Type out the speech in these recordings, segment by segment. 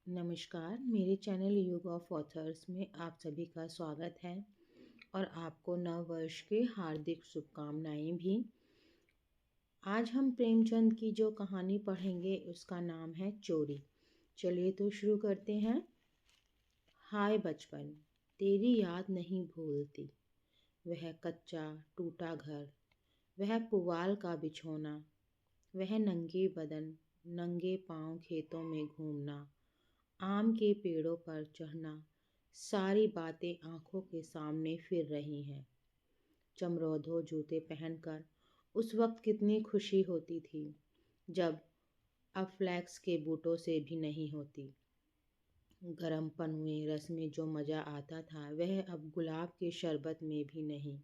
नमस्कार, मेरे चैनल युग ऑफ ऑथर्स में आप सभी का स्वागत है और आपको नव वर्ष की हार्दिक शुभकामनाएं भी। आज हम प्रेमचंद की जो कहानी पढ़ेंगे उसका नाम है चोरी। चलिए तो शुरू करते हैं। हाय बचपन, तेरी याद नहीं भूलती। वह कच्चा टूटा घर, वह पुआल का बिछोना, वह नंगे बदन नंगे पांव खेतों में घूमना, आम के पेड़ों पर चढ़ना, सारी बातें आंखों के सामने फिर रही हैं। चमरोधो जूते पहनकर उस वक्त कितनी खुशी होती थी जब अब फ्लैक्स के बूटों से भी नहीं होती। गरम पनुए रस में जो मज़ा आता था वह अब गुलाब के शरबत में भी नहीं।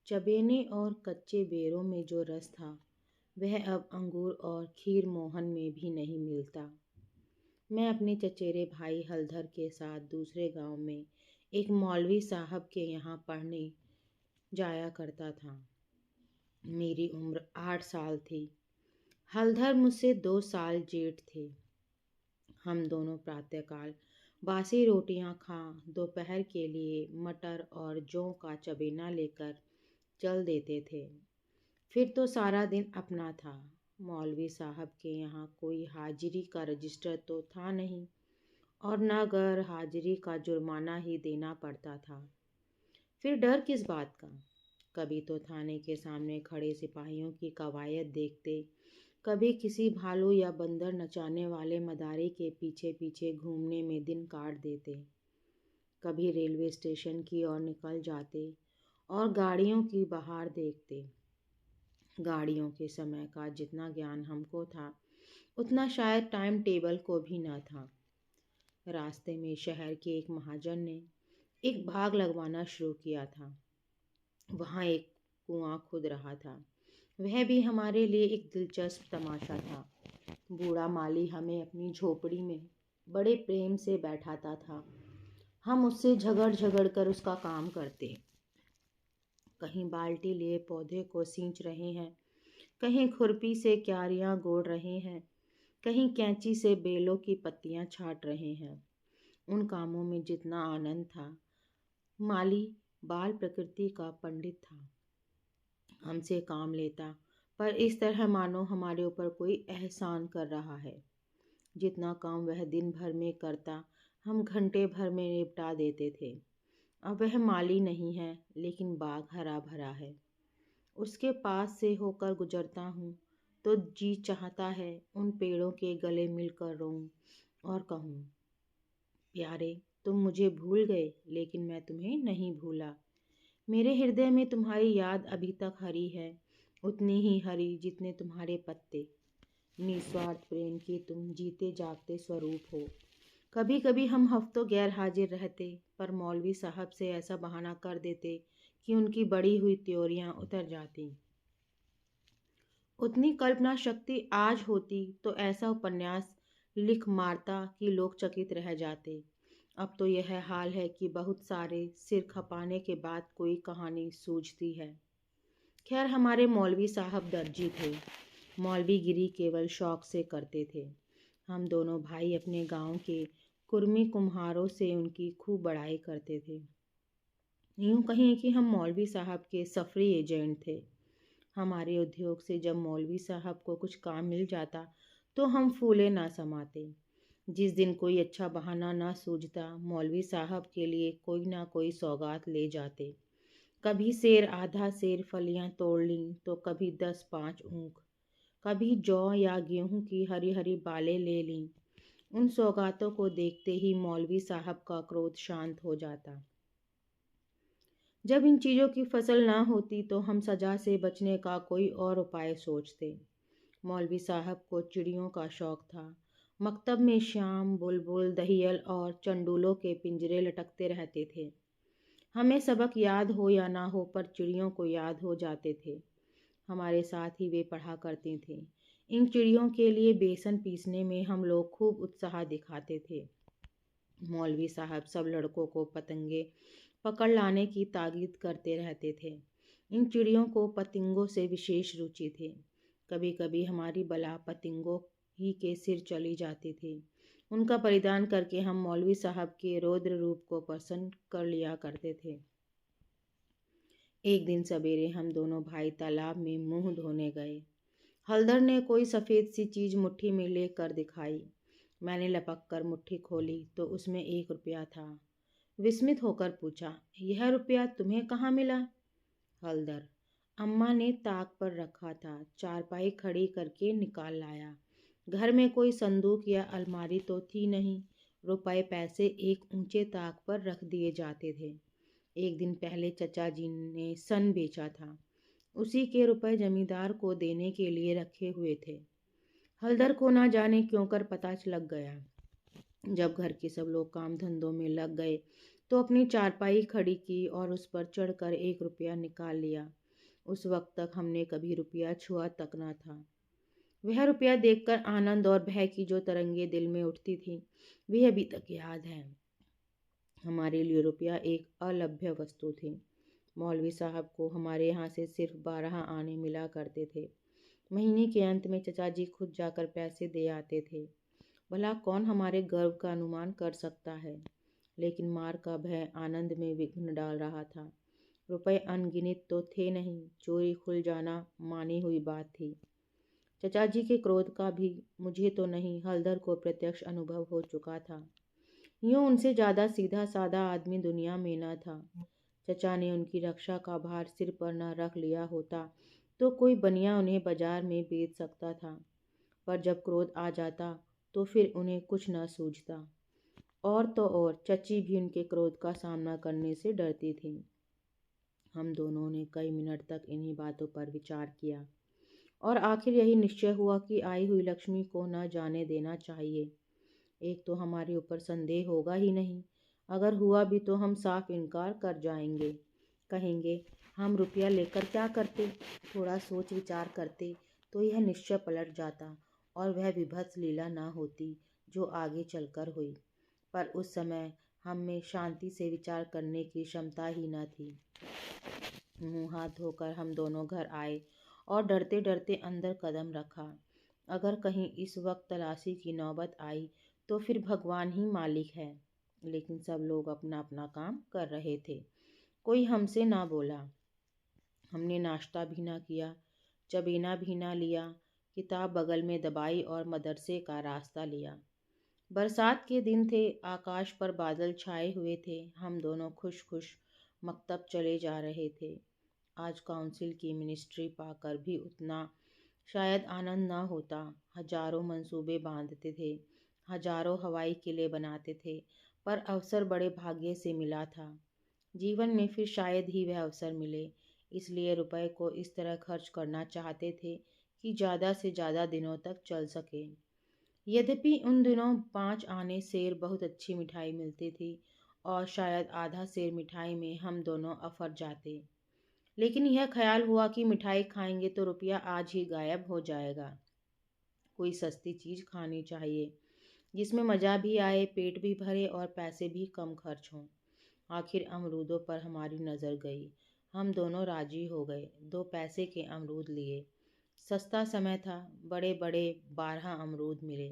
चबेने और कच्चे बेरों में जो रस था वह अब अंगूर और खीर मोहन में भी नहीं मिलता। मैं अपने चचेरे भाई हलधर के साथ दूसरे गांव में एक मौलवी साहब के यहाँ पढ़ने जाया करता था। मेरी उम्र 8 साल थी। हलधर मुझसे 2 साल जेठ थे। हम दोनों प्रातःकाल बासी रोटियां खा दोपहर के लिए मटर और जौ का चबेना लेकर चल देते थे। फिर तो सारा दिन अपना था। मौलवी साहब के यहाँ कोई हाजिरी का रजिस्टर तो था नहीं और न गैर हाजिरी का जुर्माना ही देना पड़ता था। फिर डर किस बात का। कभी तो थाने के सामने खड़े सिपाहियों की कवायद देखते, कभी किसी भालू या बंदर नचाने वाले मदारी के पीछे पीछे घूमने में दिन काट देते, कभी रेलवे स्टेशन की ओर निकल जाते और गाड़ियों की बहार देखते। गाड़ियों के समय का जितना ज्ञान हमको था उतना शायद टाइम टेबल को भी न था। रास्ते में शहर के एक महाजन ने एक भाग लगवाना शुरू किया था। वहाँ एक कुआं खुद रहा था। वह भी हमारे लिए एक दिलचस्प तमाशा था। बूढ़ा माली हमें अपनी झोपड़ी में बड़े प्रेम से बैठाता था। हम उससे झगड़ झगड़ कर उसका काम करते। कहीं बाल्टी लिए पौधे को सींच रहे हैं, कहीं खुरपी से क्यारियां गोड़ रहे हैं, कहीं कैंची से बेलों की पत्तियां छाट रहे हैं। उन कामों में जितना आनंद था, माली बाल प्रकृति का पंडित था। हमसे काम लेता, पर इस तरह मानो हमारे ऊपर कोई एहसान कर रहा है। जितना काम वह दिन भर में करता हम घंटे भर में निपटा देते थे। अब वह माली नहीं है, लेकिन बाग हरा भरा है। उसके पास से होकर गुजरता हूँ तो जी चाहता है उन पेड़ों के गले मिलकर रोऊं और कहूँ, प्यारे तुम मुझे भूल गए लेकिन मैं तुम्हें नहीं भूला। मेरे हृदय में तुम्हारी याद अभी तक हरी है, उतनी ही हरी जितने तुम्हारे पत्ते। निस्वार्थ प्रेम के तुम जीते जागते स्वरूप हो। कभी कभी हम हफ्तों गैर हाजिर रहते, पर मौलवी साहब से ऐसा बहाना कर देते कि उनकी बड़ी हुई त्योरियां उतर जाती। उतनी कल्पना शक्ति आज होती तो ऐसा उपन्यास लिख मारता कि लोग चकित रह जाते। अब तो यह हाल है कि बहुत सारे सिर खपाने के बाद कोई कहानी सूझती है। खैर, हमारे मौलवी साहब दर्जी थे। मौलवीगिरी केवल शौक से करते थे। हम दोनों भाई अपने गांव के कुर्मी कुम्हारों से उनकी खूब बड़ाई करते थे। यूं कहें कि हम मौलवी साहब के सफरी एजेंट थे। हमारे उद्योग से जब मौलवी साहब को कुछ काम मिल जाता तो हम फूले ना समाते। जिस दिन कोई अच्छा बहाना ना सूझता, मौलवी साहब के लिए कोई ना कोई सौगात ले जाते। कभी सेर आधा सेर फलियां तोड़ लीं तो कभी 10-5 ऊँख, कभी जौ या गेहूं की हरी हरी बालें ले लीं। उन सौगातों को देखते ही मौलवी साहब का क्रोध शांत हो जाता। जब इन चीज़ों की फसल ना होती तो हम सजा से बचने का कोई और उपाय सोचते। मौलवी साहब को चिड़ियों का शौक था। मकतब में शाम बुलबुल दहियल और चंडूलों के पिंजरे लटकते रहते थे। हमें सबक याद हो या ना हो, पर चिड़ियों को याद हो जाते थे। हमारे साथ ही वे पढ़ा करती थीं। इन चिड़ियों के लिए बेसन पीसने में हम लोग खूब उत्साह दिखाते थे। मौलवी साहब सब लड़कों को पतंगे पकड़ लाने की ताकीद करते रहते थे। इन चिड़ियों को पतंगों से विशेष रुचि थी। कभी कभी हमारी बला पतंगों ही के सिर चली जाती थी। उनका परिधान करके हम मौलवी साहब के रौद्र रूप को पसंद कर लिया करते थे। एक दिन सवेरे हम दोनों भाई तालाब में मुंह धोने गए। हलधर ने कोई सफ़ेद सी चीज़ मुट्ठी में लेकर दिखाई। मैंने लपक कर मुट्ठी खोली तो उसमें 1 रुपया था। विस्मित होकर पूछा, यह रुपया तुम्हें कहाँ मिला? हलधर, अम्मा ने ताक पर रखा था, चारपाई खड़ी करके निकाल लाया। घर में कोई संदूक या अलमारी तो थी नहीं। रुपए पैसे एक ऊंचे ताक पर रख दिए जाते थे। एक दिन पहले चचा जी ने सन बेचा था। उसी के रुपए जमींदार को देने के लिए रखे हुए थे। हलधर को ना जाने क्यों कर पता लग गया। जब घर के सब लोग काम धंधों में लग गए तो अपनी चारपाई खड़ी की और उस पर चढ़कर 1 रुपया निकाल लिया। उस वक्त तक हमने कभी रुपया छुआ तक ना था। वह रुपया देखकर आनंद और भय की जो तरंगे दिल में उठती थी, वे अभी तक याद है। हमारे लिए रुपया एक अलभ्य वस्तु थी। मौलवी साहब को हमारे यहाँ से सिर्फ 12 आने मिला करते थे। महीने के अंत में चचा जी खुद जाकर पैसे दे आते थे। भला कौन हमारे गर्व का अनुमान कर सकता है। लेकिन मार का भय आनंद में विघ्न डाल रहा था। रुपए अनगिनत तो थे नहीं, चोरी खुल जाना मानी हुई बात थी। चचा जी के क्रोध का भी मुझे तो नहीं, हलधर को प्रत्यक्ष अनुभव हो चुका था। यूं उनसे ज़्यादा सीधा साधा आदमी दुनिया में न था। चचा ने उनकी रक्षा का भार सिर पर न रख लिया होता तो कोई बनिया उन्हें बाजार में बेच सकता था। पर जब क्रोध आ जाता तो फिर उन्हें कुछ न सूझता। और तो और चची भी उनके क्रोध का सामना करने से डरती थी। हम दोनों ने कई मिनट तक इन्हीं बातों पर विचार किया और आखिर यही निश्चय हुआ कि आई हुई लक्ष्मी को न जाने देना चाहिए। एक तो हमारे ऊपर संदेह होगा ही नहीं, अगर हुआ भी तो हम साफ इनकार कर जाएंगे। कहेंगे हम रुपया लेकर क्या करते। थोड़ा सोच विचार करते तो यह निश्चय पलट जाता और वह विभत्स लीला ना होती जो आगे चलकर हुई। पर उस समय हम में शांति से विचार करने की क्षमता ही न थी। मुँह हाथ धोकर हम दोनों घर आए और डरते डरते अंदर कदम रखा। अगर कहीं इस वक्त तलाशी की नौबत आई तो फिर भगवान ही मालिक है। लेकिन सब लोग अपना अपना काम कर रहे थे। कोई हमसे ना बोला। हमने नाश्ता भी ना किया, चबीना भी ना लिया, किताब बगल में दबाई और मदरसे का रास्ता लिया। बरसात के दिन थे, आकाश पर बादल छाए हुए थे। हम दोनों खुश खुश मकतब चले जा रहे थे। आज काउंसिल की मिनिस्ट्री पाकर भी उतना शायद आनंद ना होता। हजारों मंसूबे बांधते थे, हजारों हवाई किले बनाते थे, पर अवसर बड़े भाग्य से मिला था। जीवन में फिर शायद ही वह अवसर मिले, इसलिए रुपए को इस तरह खर्च करना चाहते थे कि ज़्यादा से ज़्यादा दिनों तक चल सके। यद्यपि उन दिनों 5 आने सेर बहुत अच्छी मिठाई मिलती थी और शायद आधा सेर मिठाई में हम दोनों अफर जाते। लेकिन यह ख्याल हुआ कि मिठाई खाएंगे तो रुपया आज ही गायब हो जाएगा। कोई सस्ती चीज़ खानी चाहिए जिसमें मज़ा भी आए, पेट भी भरे और पैसे भी कम खर्च हों। आखिर अमरूदों पर हमारी नज़र गई। हम दोनों राजी हो गए। 2 पैसे के अमरूद लिए। सस्ता समय था, बड़े बड़े 12 अमरूद मिले।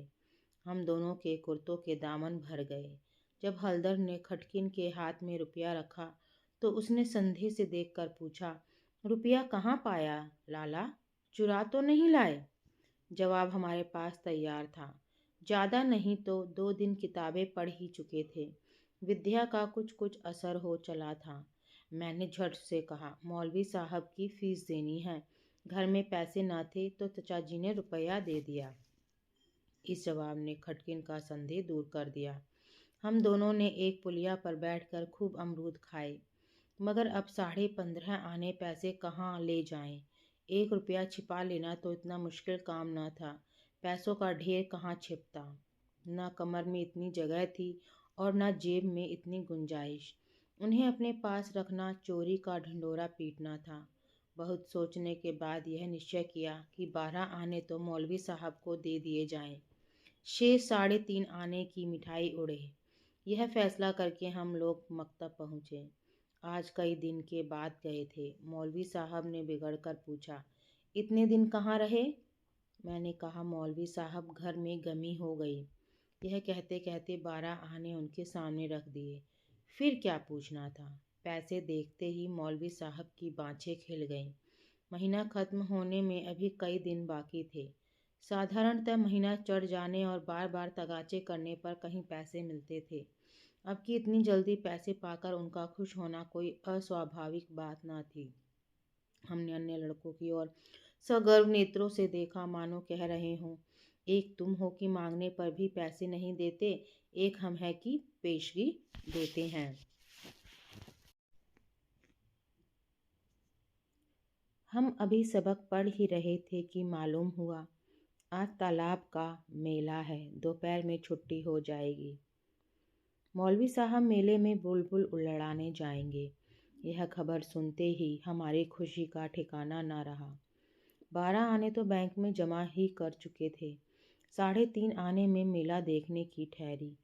हम दोनों के कुर्तों के दामन भर गए। जब हलधर ने खटकिन के हाथ में रुपया रखा तो उसने संदेह से देखकर पूछा, रुपया कहाँ पाया लाला, चुरा तो नहीं लाए? जवाब हमारे पास तैयार था। ज़्यादा नहीं तो 2 दिन किताबें पढ़ ही चुके थे। विद्या का कुछ कुछ असर हो चला था। मैंने झट से कहा, मौलवी साहब की फीस देनी है। घर में पैसे न थे तो चचा जी ने रुपया दे दिया। इस जवाब ने खटकिन का संदेह दूर कर दिया। हम दोनों ने एक पुलिया पर बैठकर खूब अमरूद खाए। मगर अब 15.5 आने पैसे कहाँ ले जाएं? 1 रुपया छिपा लेना तो इतना मुश्किल काम न था। पैसों का ढेर कहाँ छिपता। न कमर में इतनी जगह थी और न जेब में इतनी गुंजाइश। उन्हें अपने पास रखना चोरी का ढंढोरा पीटना था। बहुत सोचने के बाद यह निश्चय किया कि 12 आने तो मौलवी साहब को दे दिए जाएं। शेष 3.5 आने की मिठाई उड़े। यह फैसला करके हम लोग मकतब पहुँचे। आज कई दिन के बाद गए थे। मौलवी साहब ने बिगड़कर पूछा, इतने दिन कहाँ रहे? मैंने कहा, मौलवी साहब घर में गमी हो गई। यह कहते कहते 12 आने उनके सामने रख दिए। फिर क्या पूछना था। पैसे देखते ही मौलवी साहब की बाँछें खिल गईं। महीना खत्म होने में अभी कई दिन बाकी थे। साधारणतः महीना चढ़ जाने और बार बार तगाचे करने पर कहीं पैसे मिलते थे। अब कि इतनी जल्दी पैसे पाकर उनका खुश होना कोई अस्वाभाविक बात न थी। हमने अन्य लड़कों की ओर सगर्व नेत्रों से देखा, मानो कह रहे हों, एक तुम हो कि मांगने पर भी पैसे नहीं देते, एक हम है कि पेशगी देते हैं। हम अभी सबक पढ़ ही रहे थे कि मालूम हुआ आज तालाब का मेला है, दोपहर में छुट्टी हो जाएगी। मौलवी साहब मेले में बुलबुल उड़ाने जाएंगे। यह खबर सुनते ही हमारी खुशी का ठिकाना न रहा। 12 आने तो बैंक में जमा ही कर चुके थे। 3.5 आने में मेला देखने की ठहरी।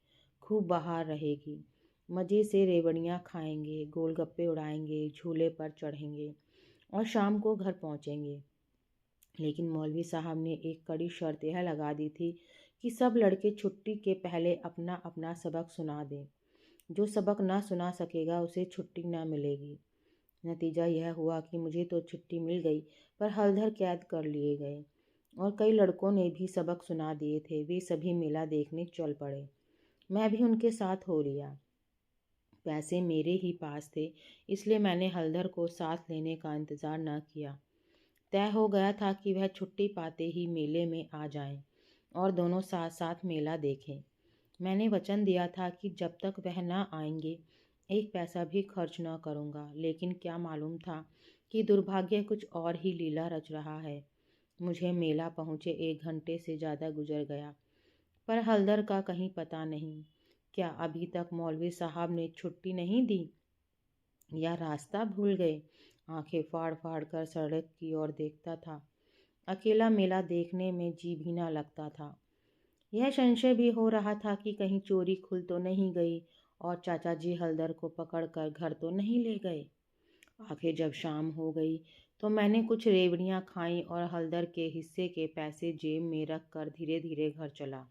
खूब बहार रहेगी। मज़े से रेवड़ियाँ खाएंगे, गोलगप्पे उड़ाएंगे, झूले पर चढ़ेंगे और शाम को घर पहुँचेंगे। लेकिन मौलवी साहब ने एक कड़ी शर्त यह लगा दी थी कि सब लड़के छुट्टी के पहले अपना अपना सबक सुना दें। जो सबक ना सुना सकेगा उसे छुट्टी ना मिलेगी। नतीजा यह हुआ कि मुझे तो छुट्टी मिल गई, पर हलधर कैद कर लिए गए और कई लड़कों ने भी सबक सुना दिए थे। वे सभी मेला देखने चल पड़े। मैं भी उनके साथ हो लिया। पैसे मेरे ही पास थे, इसलिए मैंने हलधर को साथ लेने का इंतज़ार न किया। तय हो गया था कि वह छुट्टी पाते ही मेले में आ जाएं और दोनों साथ साथ मेला देखें। मैंने वचन दिया था कि जब तक वह न आएंगे एक पैसा भी खर्च न करूँगा। लेकिन क्या मालूम था कि दुर्भाग्य कुछ और ही लीला रच रहा है। मुझे मेला पहुँचे 1 घंटे से ज़्यादा गुजर गया, पर हलदर का कहीं पता नहीं। क्या अभी तक मौलवी साहब ने छुट्टी नहीं दी या रास्ता भूल गए? आंखें फाड़ फाड़ कर सड़क की ओर देखता था। अकेला मेला देखने में जी भी ना लगता था। यह संशय भी हो रहा था कि कहीं चोरी खुल तो नहीं गई और चाचा जी हलदर को पकड़कर घर तो नहीं ले गए। आखिर जब शाम हो गई तो मैंने कुछ रेवड़ियां खाईं और हलदर के हिस्से के पैसे जेब में रख कर धीरे धीरे घर चला।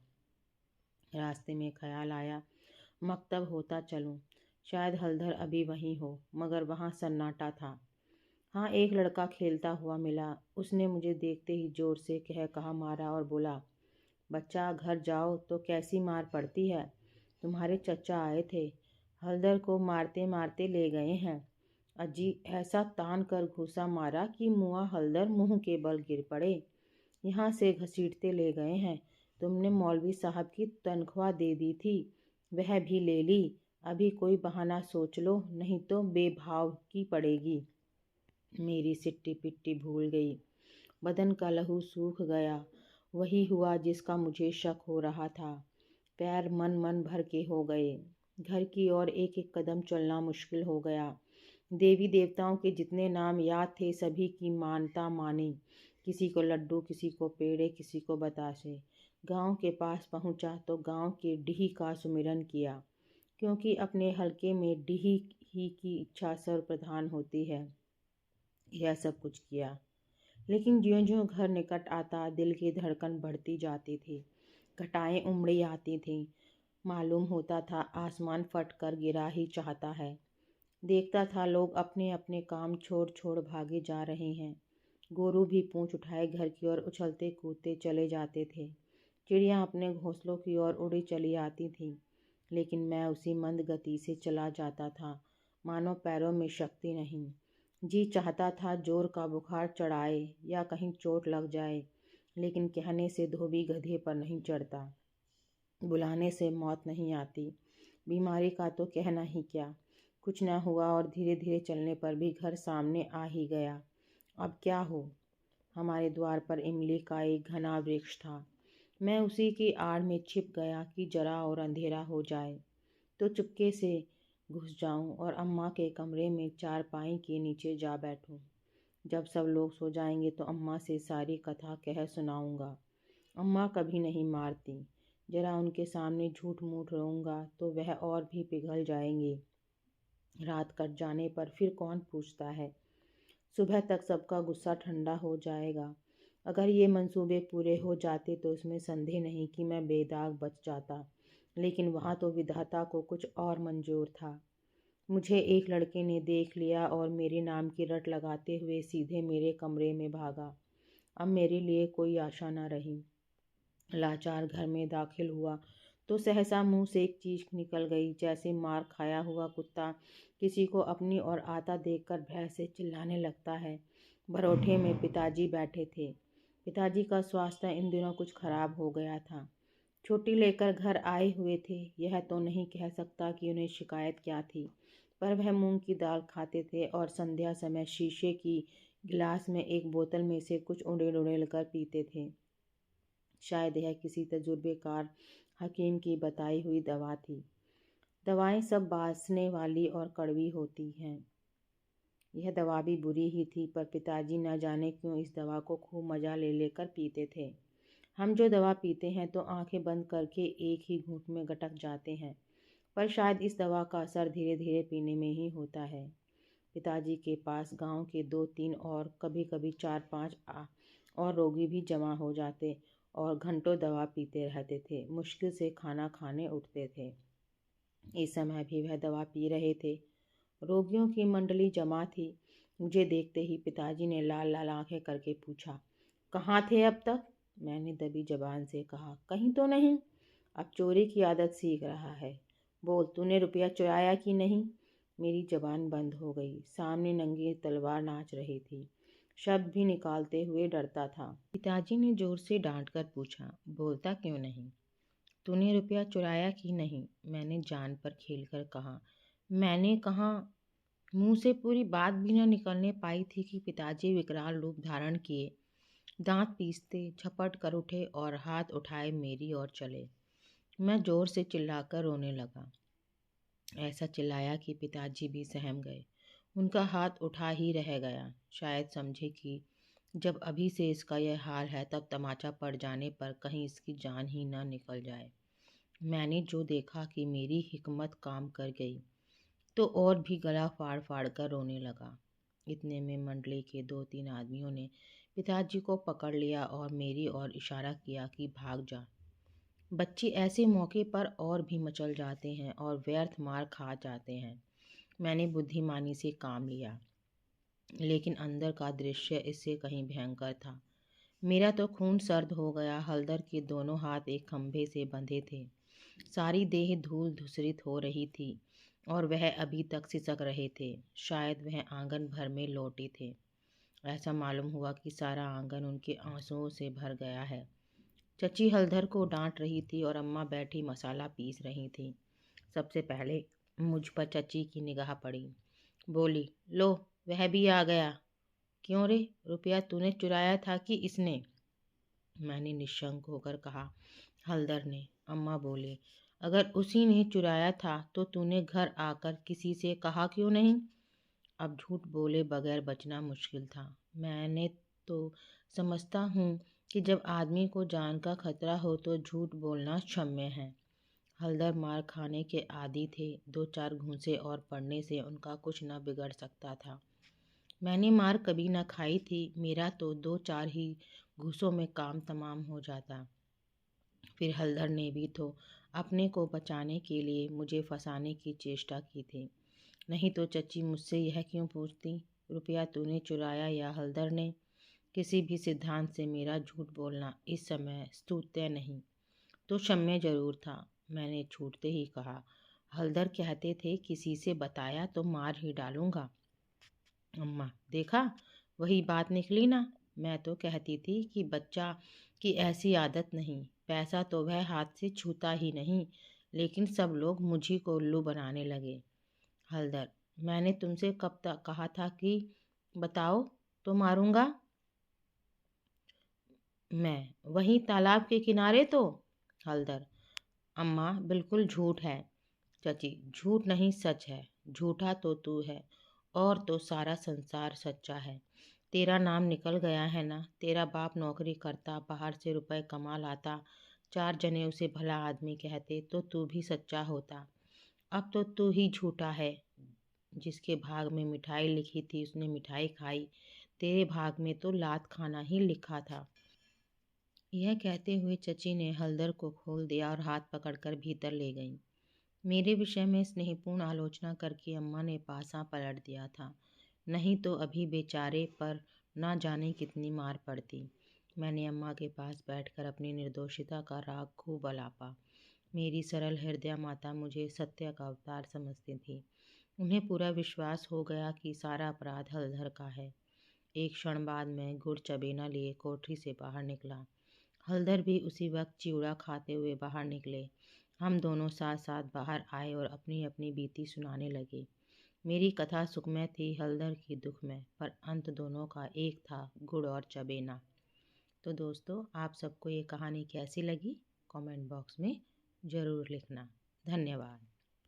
रास्ते में ख्याल आया, मकतब होता चलूं। शायद हलधर अभी वहीं हो, मगर वहाँ सन्नाटा था। हाँ, एक लड़का खेलता हुआ मिला। उसने मुझे देखते ही जोर से कह कहा मारा और बोला, बच्चा घर जाओ तो कैसी मार पड़ती है। तुम्हारे चचा आए थे, हलधर को मारते मारते ले गए हैं। अजी ऐसा तान कर घूसा मारा कि मुआ हलधर मुंह के बल गिर पड़े। यहाँ से घसीटते ले गए हैं। तुमने मौलवी साहब की तनख्वाह दे दी थी, वह भी ले ली। अभी कोई बहाना सोच लो, नहीं तो बेभाव की पड़ेगी। मेरी सिट्टी पिट्टी भूल गई। बदन का लहू सूख गया। वही हुआ जिसका मुझे शक हो रहा था। पैर मन मन भर के हो गए। घर की ओर एक एक कदम चलना मुश्किल हो गया। देवी देवताओं के जितने नाम याद थे सभी की मानता मानी। किसी को लड्डू, किसी को पेड़े, किसी को बतासे। गांव के पास पहुंचा तो गांव के डीही का सुमिरन किया, क्योंकि अपने हलके में डीही ही की इच्छा सर्वप्रधान होती है। यह सब कुछ किया, लेकिन ज्यों-ज्यों घर निकट आता दिल की धड़कन बढ़ती जाती थी। घटाएं उमड़ी आती थीं। मालूम होता था आसमान फट कर गिरा ही चाहता है। देखता था लोग अपने अपने काम छोड़ छोड़ भागे जा रहे हैं। गोरू भी पूंछ उठाए घर की ओर उछलते कूदते चले जाते थे। चिड़ियाँ अपने घोंसलों की ओर उड़ी चली आती थीं, लेकिन मैं उसी मंद गति से चला जाता था, मानो पैरों में शक्ति नहीं। जी चाहता था जोर का बुखार चढ़ाए या कहीं चोट लग जाए, लेकिन कहने से धोबी गधे पर नहीं चढ़ता, बुलाने से मौत नहीं आती। बीमारी का तो कहना ही क्या। कुछ न हुआ और धीरे धीरे चलने पर भी घर सामने आ ही गया। अब क्या हो। हमारे द्वार पर इमली का एक घना वृक्ष था। मैं उसी की आड़ में छिप गया कि जरा और अंधेरा हो जाए तो चुपके से घुस जाऊं और अम्मा के कमरे में चारपाई के नीचे जा बैठूं। जब सब लोग सो जाएंगे तो अम्मा से सारी कथा कह सुनाऊंगा। अम्मा कभी नहीं मारती। जरा उनके सामने झूठ मूठ रहूँगा तो वह और भी पिघल जाएंगी। रात कट जाने पर फिर कौन पूछता है। सुबह तक सबका गुस्सा ठंडा हो जाएगा। अगर ये मंसूबे पूरे हो जाते तो इसमें संदेह नहीं कि मैं बेदाग बच जाता, लेकिन वहाँ तो विधाता को कुछ और मंजूर था। मुझे एक लड़के ने देख लिया और मेरे नाम की रट लगाते हुए सीधे मेरे कमरे में भागा। अब मेरे लिए कोई आशा न रही। लाचार घर में दाखिल हुआ तो सहसा मुंह से एक चीख निकल गई, जैसे मार खाया हुआ कुत्ता किसी को अपनी ओर आता देखकर भय से चिल्लाने लगता है। बरोठे में पिताजी बैठे थे। पिताजी का स्वास्थ्य इन दिनों कुछ खराब हो गया था। छुट्टी लेकर घर आए हुए थे। यह तो नहीं कह सकता कि उन्हें शिकायत क्या थी, पर वह मूंग की दाल खाते थे और संध्या समय शीशे की गिलास में एक बोतल में से कुछ उड़ेल उड़ेल कर पीते थे। शायद यह किसी तजुर्बेकार हकीम की बताई हुई दवा थी। दवाएं सब बासने वाली और कड़वी होती हैं। यह दवा भी बुरी ही थी, पर पिताजी न जाने क्यों इस दवा को खूब मज़ा ले लेकर पीते थे। हम जो दवा पीते हैं तो आंखें बंद करके एक ही घूंट में गटक जाते हैं, पर शायद इस दवा का असर धीरे धीरे पीने में ही होता है। पिताजी के पास गांव के 2-3 और कभी कभी 4-5 और रोगी भी जमा हो जाते और घंटों दवा पीते रहते थे। मुश्किल से खाना खाने उठते थे। इस समय भी वह दवा पी रहे थे। रोगियों की मंडली जमा थी। मुझे देखते ही पिताजी ने लाल लाल आंखें करके पूछा, कहाँ थे अब तक? मैंने दबी जबान से कहा, कहीं तो नहीं। अब चोरी की आदत सीख रहा है। बोल, तूने रुपया चुराया कि नहीं? मेरी जबान बंद हो गई। सामने नंगी तलवार नाच रही थी। शब्द भी निकालते हुए डरता था। पिताजी ने जोर से डांट कर पूछा, बोलता क्यों नहीं? तूने रुपया चुराया कि नहीं? मैंने जान पर खेलकर कहा। मैंने कहा। मुंह से पूरी बात भी न निकलने पाई थी कि पिताजी विकराल रूप धारण किए, दांत पीसते झपट कर उठे और हाथ उठाए मेरी ओर चले। मैं जोर से चिल्लाकर रोने लगा। ऐसा चिल्लाया कि पिताजी भी सहम गए। उनका हाथ उठा ही रह गया। शायद समझे कि जब अभी से इसका यह हाल है, तब तमाचा पड़ जाने पर कहीं इसकी जान ही न निकल जाए। मैंने जो देखा कि मेरी हिकमत काम कर गई, तो और भी गला फाड़ फाड़ कर रोने लगा। इतने में मंडली के 2-3 आदमियों ने पिताजी को पकड़ लिया और मेरी ओर इशारा किया कि भाग जा। बच्चे ऐसे मौके पर और भी मचल जाते हैं और व्यर्थ मार खा जाते हैं। मैंने बुद्धिमानी से काम लिया, लेकिन अंदर का दृश्य इससे कहीं भयंकर था। मेरा तो खून सर्द हो गया। हलदर के दोनों हाथ एक खंभे से बंधे थे। सारी देह धूल धूसरित हो रही थी और वह अभी तक सिसक रहे थे। शायद वह आंगन भर में लौटे थे। ऐसा मालूम हुआ कि सारा आंगन उनके आंसुओं से भर गया है। चची हलधर को डांट रही थी और अम्मा बैठी मसाला पीस रही थी। सबसे पहले मुझ पर चची की निगाह पड़ी। बोली, लो, वह भी आ गया। क्यों रे, रुपया तूने चुराया था कि इसने? मैंने निशंक होकर कहा, हलदर ने। अम्मा बोले, अगर उसी ने चुराया था तो तूने घर आकर किसी से कहा क्यों नहीं? अब झूठ बोले बगैर बचना मुश्किल था। मैंने तो समझता हूँ कि जब आदमी को जान का खतरा हो तो झूठ बोलना क्षम्य है। हलदर मार खाने के आदी थे। 2-4 घूंसे और पड़ने से उनका कुछ न बिगड़ सकता था। मैंने मार कभी न खाई थी। मेरा तो 2-4 ही घूंसों में काम तमाम हो जाता। फिर हलधर ने भी तो अपने को बचाने के लिए मुझे फंसाने की चेष्टा की थी। नहीं तो चची मुझसे यह क्यों पूछती, रुपया तूने चुराया या हलधर ने? किसी भी सिद्धांत से मेरा झूठ बोलना इस समय स्तुत्य नहीं तो क्षम्य जरूर था। मैंने छूटते ही कहा, हलधर कहते थे किसी से बताया तो मार ही डालूंगा। अम्मा, देखा, वही बात निकली ना। मैं तो कहती थी कि बच्चा की ऐसी आदत नहीं। पैसा तो वह हाथ से छूता ही नहीं, लेकिन सब लोग मुझी को उल्लू बनाने लगे। हलदर, मैंने तुमसे कब तक कहा था कि बताओ तो मारूंगा? मैं, वहीं तालाब के किनारे तो? हलदर, अम्मा, बिल्कुल झूठ है। चची, झूठ नहीं, सच है। झूठा तो तू है और तो सारा संसार सच्चा है। तेरा नाम निकल गया है ना। तेरा बाप नौकरी करता, बाहर से रुपए कमा लाता, 4 जने उसे भला आदमी कहते तो तू भी सच्चा होता। अब तो तू ही झूठा है। जिसके भाग में मिठाई लिखी थी उसने मिठाई खाई। तेरे भाग में तो लात खाना ही लिखा था। यह कहते हुए चची ने हलदर को खोल दिया और हाथ पकड़कर भीतर ले गईं। मेरे विषय में स्नेहपूर्ण आलोचना करके अम्मा ने पासा पलट दिया था, नहीं तो अभी बेचारे पर ना जाने कितनी मार पड़ती। मैंने अम्मा के पास बैठकर अपनी निर्दोषिता का राग खूब अलापा। मेरी सरल हृदय माता मुझे सत्य का अवतार समझती थी। उन्हें पूरा विश्वास हो गया कि सारा अपराध हलधर का है। एक क्षण बाद मैं गुड़ चबेना लिए कोठरी से बाहर निकला। हलधर भी उसी वक्त चिवड़ा खाते हुए बाहर निकले। हम दोनों साथ साथ बाहर आए और अपनी अपनी बीती सुनाने लगे। मेरी कथा सुखमय थी, हलधर की दुखमय, पर अंत दोनों का एक था, गुड़ और चबेना। तो दोस्तों, आप सबको ये कहानी कैसी लगी? कमेंट बॉक्स में ज़रूर लिखना। धन्यवाद।